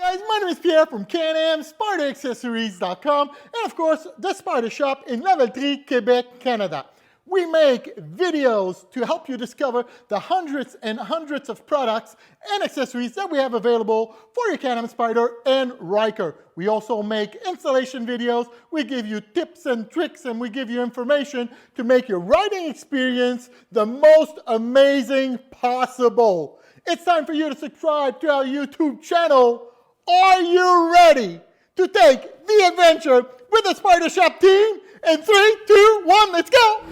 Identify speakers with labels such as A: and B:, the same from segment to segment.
A: Guys, my name is Pierre from Can Am Spyder and of course the Spyder Shop in Level 3, Quebec, Canada. We make videos to help you discover the hundreds and hundreds of products and accessories that we have available for your Can Am Spyder and Ryker. We also make installation videos, we give you tips and tricks, and we give you information to make your riding experience the most amazing possible. It's time for you to subscribe to our YouTube channel. Are you ready to take the adventure with the Spyder Shop team? In 3, 2, 1, let's go!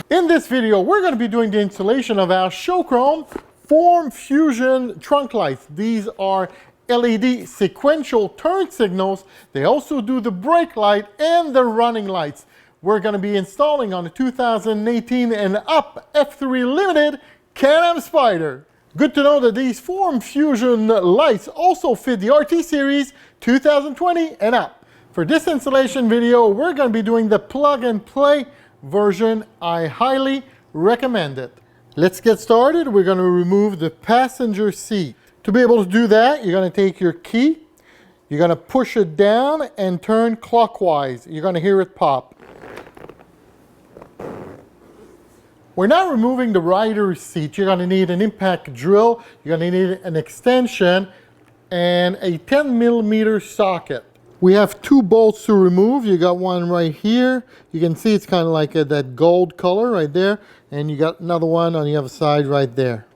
A: In this video, we're going to be doing the installation of our Chrome Form Fusion trunk lights. These are LED sequential turn signals. They also do the brake light and the running lights. We're going to be installing on the 2018 and up F3 Limited Can Am Spyder. Good to know that these Form Fusion lights also fit the RT Series 2020 and up. For this installation video, we're going to be doing the plug and play version. I highly recommend it. Let's get started. We're going to remove the passenger seat. To be able to do that, you're going to take your key, you're going to push it down and turn clockwise. You're going to hear it pop. We're now removing the rider's seat. You're going to need an impact drill, you're going to need an extension, and a 10mm socket. We have 2 bolts to remove. You got one right here. You can see it's kind of like that gold color right there, and you got another one on the other side right there.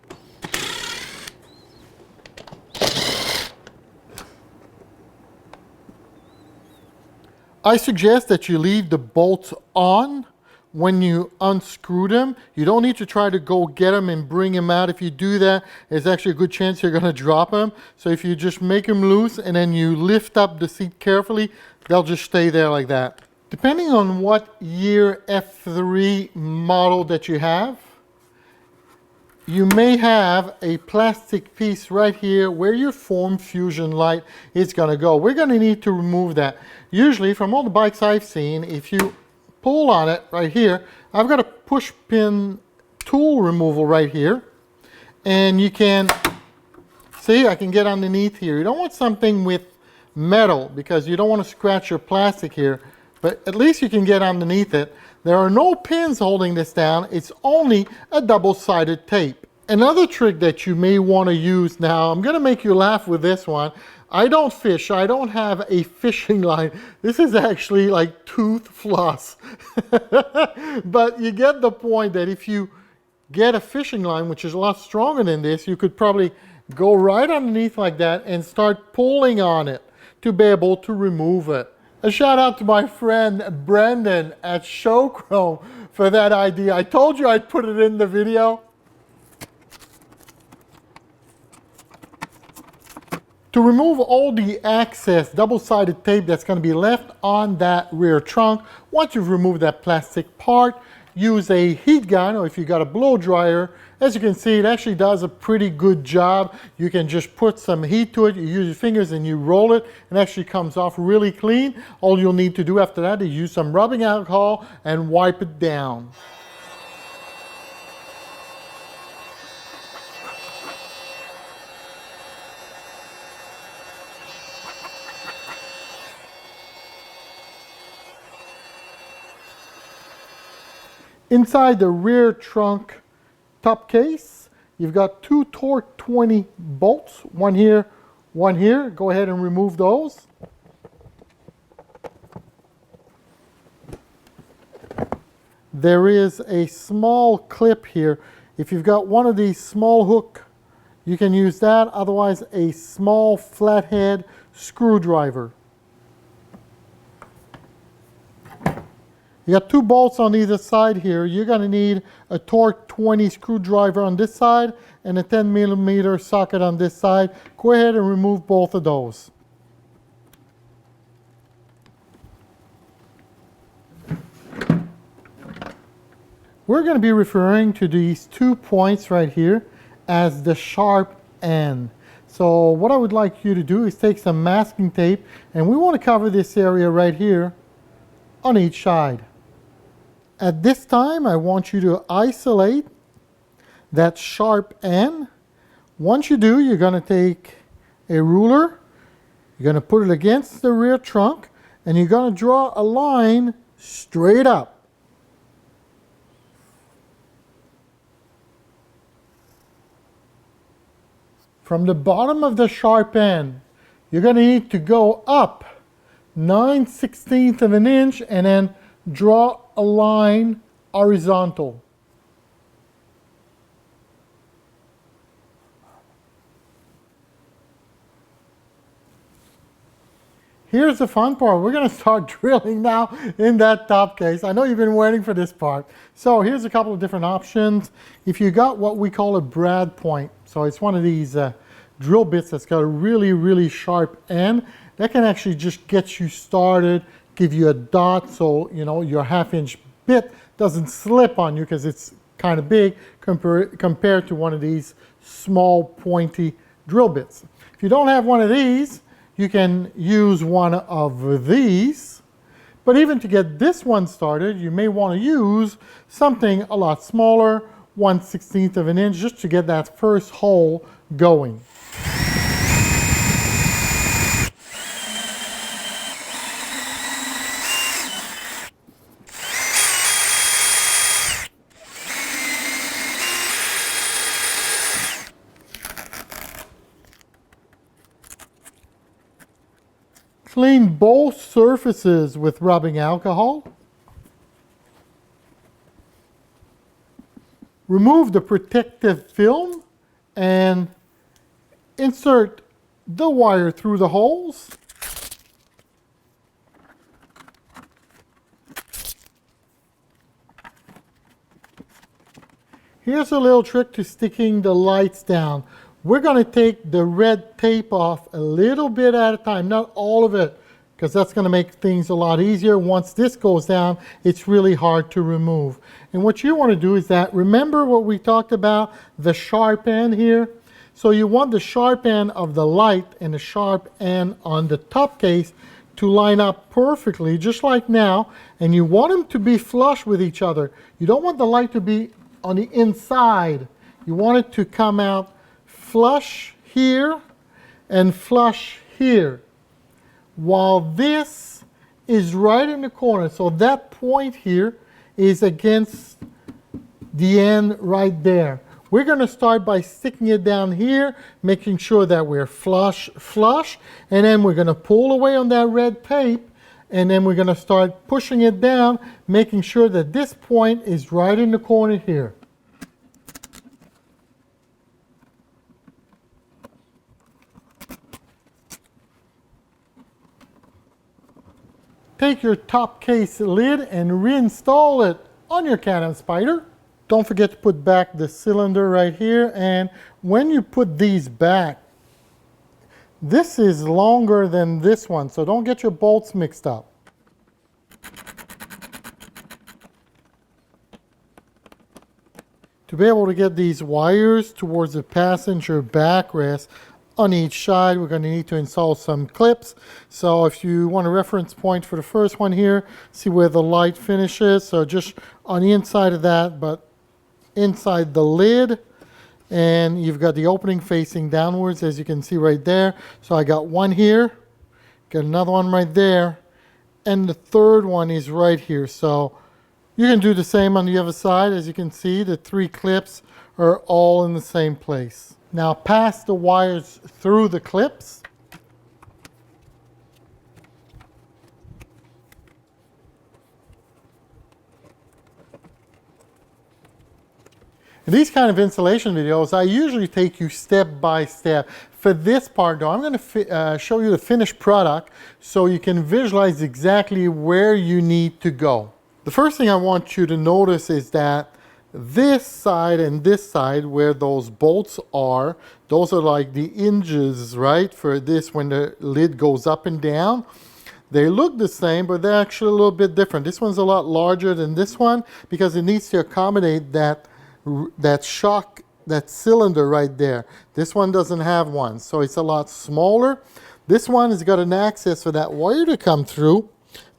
A: I suggest that you leave the bolts on when you unscrew them. You don't need to try to go get them and bring them out. If you do that, there's actually a good chance you're going to drop them. So if you just make them loose and then you lift up the seat carefully, they'll just stay there like that. Depending on what year F3 model that you have, you may have a plastic piece right here where your Form Fusion light is going to go. We're going to need to remove that. Usually, from all the bikes I've seen, if you pull on it right here, I've got a push pin tool removal right here. And you can, see, I can get underneath here. You don't want something with metal because you don't want to scratch your plastic here. But at least you can get underneath it. There are no pins holding this down. It's only a double-sided tape. Another trick that you may want to use now, I'm going to make you laugh with this one. I don't fish. I don't have a fishing line. This is actually like tooth floss. But you get the point that if you get a fishing line, which is a lot stronger than this, you could probably go right underneath like that and start pulling on it to be able to remove it. A shout out to my friend Brendan at Chrome for that idea. I told you I'd put it in the video. To remove all the excess double-sided tape that's going to be left on that rear trunk, once you've removed that plastic part, use a heat gun, or if you got a blow dryer. As you can see, it actually does a pretty good job. You can just put some heat to it, you use your fingers and you roll it, and it actually comes off really clean. All you'll need to do after that is use some rubbing alcohol and wipe it down. Inside the rear trunk top case, you've got 2 torque 20 bolts, one here, one here. Go ahead and remove those. There is a small clip here. If you've got one of these small hook, you can use that. Otherwise, a small flathead screwdriver. You got 2 bolts on either side here. You're going to need a torque 20 screwdriver on this side and a 10mm socket on this side. Go ahead and remove both of those. We're going to be referring to these 2 points right here as the sharp end. So what I would like you to do is take some masking tape, and we want to cover this area right here on each side. At this time, I want you to isolate that sharp end. Once you do, you're going to take a ruler, you're going to put it against the rear trunk, and you're going to draw a line straight up. From the bottom of the sharp end, you're going to need to go up 9/16 of an inch and then draw a line horizontal. Here's the fun part. We're going to start drilling now in that top case. I know you've been waiting for this part. So here's a couple of different options. If you got what we call a brad point, so it's one of these drill bits that's got a really, really sharp end, that can actually just get you started, give you a dot so you know your half-inch bit doesn't slip on you because it's kind of big compared to one of these small pointy drill bits. If you don't have one of these, you can use one of these, but even to get this one started, you may want to use something a lot smaller, 1/16 of an inch, just to get that first hole going. Clean both surfaces with rubbing alcohol. Remove the protective film and insert the wire through the holes. Here's a little trick to sticking the lights down. We're going to take the red tape off a little bit at a time, not all of it, because that's going to make things a lot easier. Once this goes down, it's really hard to remove. And what you want to do is that, remember what we talked about, the sharp end here? So you want the sharp end of the light and the sharp end on the top case to line up perfectly, just like now, and you want them to be flush with each other. You don't want the light to be on the inside. You want it to come out flush here and flush here, while this is right in the corner. So that point here is against the end right there. We're going to start by sticking it down here, making sure that we're flush, and then we're going to pull away on that red tape, and then we're going to start pushing it down, making sure that this point is right in the corner here. Take your top case lid and reinstall it on your Can Am Spyder. Don't forget to put back the cylinder right here, and when you put these back, this is longer than this one, so don't get your bolts mixed up. To be able to get these wires towards the passenger backrest on each side, we're going to need to install some clips. So if you want a reference point for the first one here, see where the light finishes. So just on the inside of that, but inside the lid. And you've got the opening facing downwards, as you can see right there. So I got one here, got another one right there, and the third one is right here. So you can do the same on the other side. As you can see, the three clips are all in the same place. Now pass the wires through the clips. In these kind of installation videos, I usually take you step by step. For this part though, I'm going to show you the finished product so you can visualize exactly where you need to go. The first thing I want you to notice is that this side and this side where those bolts are, those are like the hinges, right, for this when the lid goes up and down. They look the same, but they're actually a little bit different. This one's a lot larger than this one because it needs to accommodate that shock, that cylinder right there. This one doesn't have one, so it's a lot smaller. This one has got an access for that wire to come through,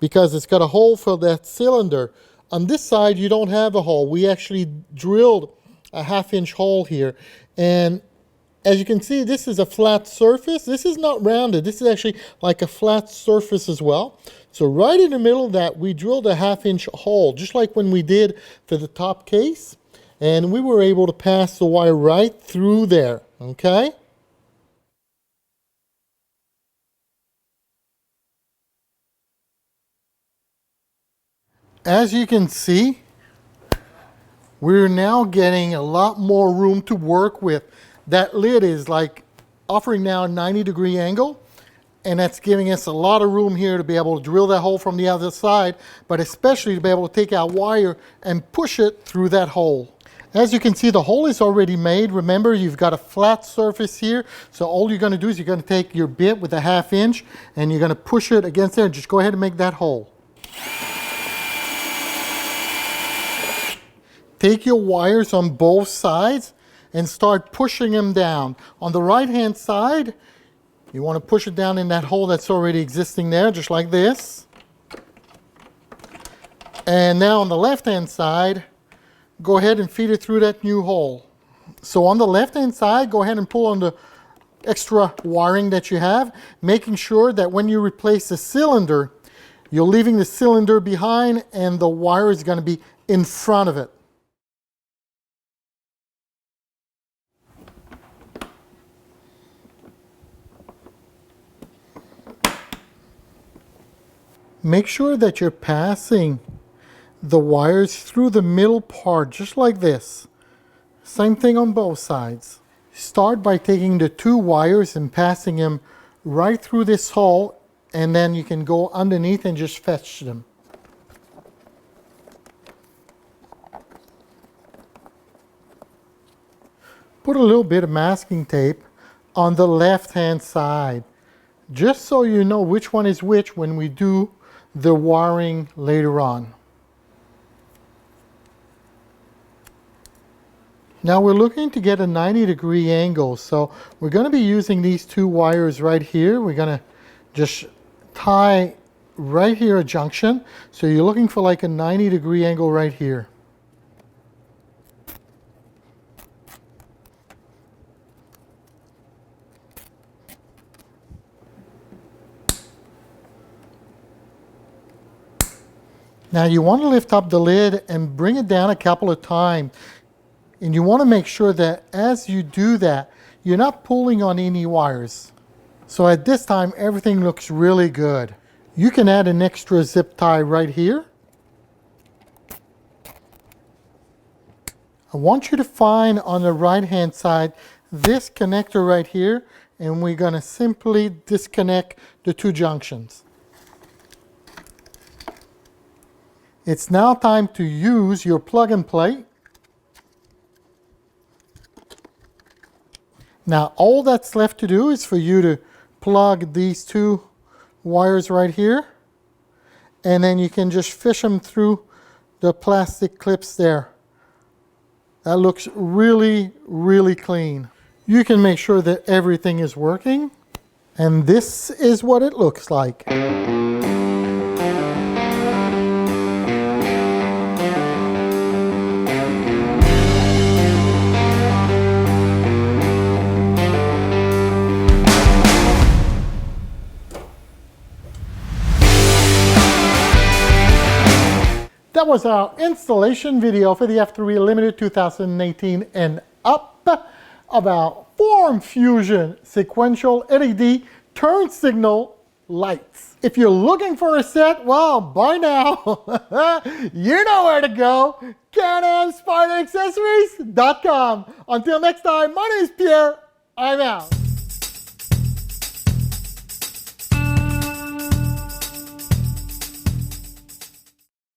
A: because it's got a hole for that cylinder. On this side, you don't have a hole. We actually drilled a 1/2 inch hole here. And as you can see, this is a flat surface. This is not rounded. This is actually like a flat surface as well. So right in the middle of that, we drilled a 1/2 inch hole, just like when we did for the top case. And we were able to pass the wire right through there, okay? As you can see, we're now getting a lot more room to work with. That lid is like offering now a 90-degree angle, and that's giving us a lot of room here to be able to drill that hole from the other side, but especially to be able to take our wire and push it through that hole. As you can see, the hole is already made. Remember, you've got a flat surface here, so all you're going to do is you're going to take your bit with a 1/2 inch and you're going to push it against there and just go ahead and make that hole. Take your wires on both sides and start pushing them down. On the right-hand side, you want to push it down in that hole that's already existing there, just like this. And now on the left-hand side, go ahead and feed it through that new hole. So on the left-hand side, go ahead and pull on the extra wiring that you have, making sure that when you replace the cylinder, you're leaving the cylinder behind and the wire is going to be in front of it. Make sure that you're passing the wires through the middle part, just like this. Same thing on both sides. Start by taking the 2 wires and passing them right through this hole, and then you can go underneath and just fetch them. Put a little bit of masking tape on the left-hand side, just so you know which one is which when we do the wiring later on. Now we're looking to get a 90-degree angle, so we're going to be using these 2 wires right here. We're going to just tie right here a junction, so you're looking for like a 90-degree angle right here. Now you want to lift up the lid and bring it down a couple of times. And you want to make sure that as you do that, you're not pulling on any wires. So at this time, everything looks really good. You can add an extra zip tie right here. I want you to find on the right-hand side this connector right here, and we're going to simply disconnect the 2 junctions. It's now time to use your plug and play. Now all that's left to do is for you to plug these 2 wires right here, and then you can just fish them through the plastic clips there. That looks really, really clean. You can make sure that everything is working, and this is what it looks like. That was our installation video for the F3 Limited 2018 and up about Form Fusion Sequential LED turn signal lights. If you're looking for a set, well, by now, you know where to go. Can Am Spyder Accessories.com. Until next time, my name is Pierre. I'm out.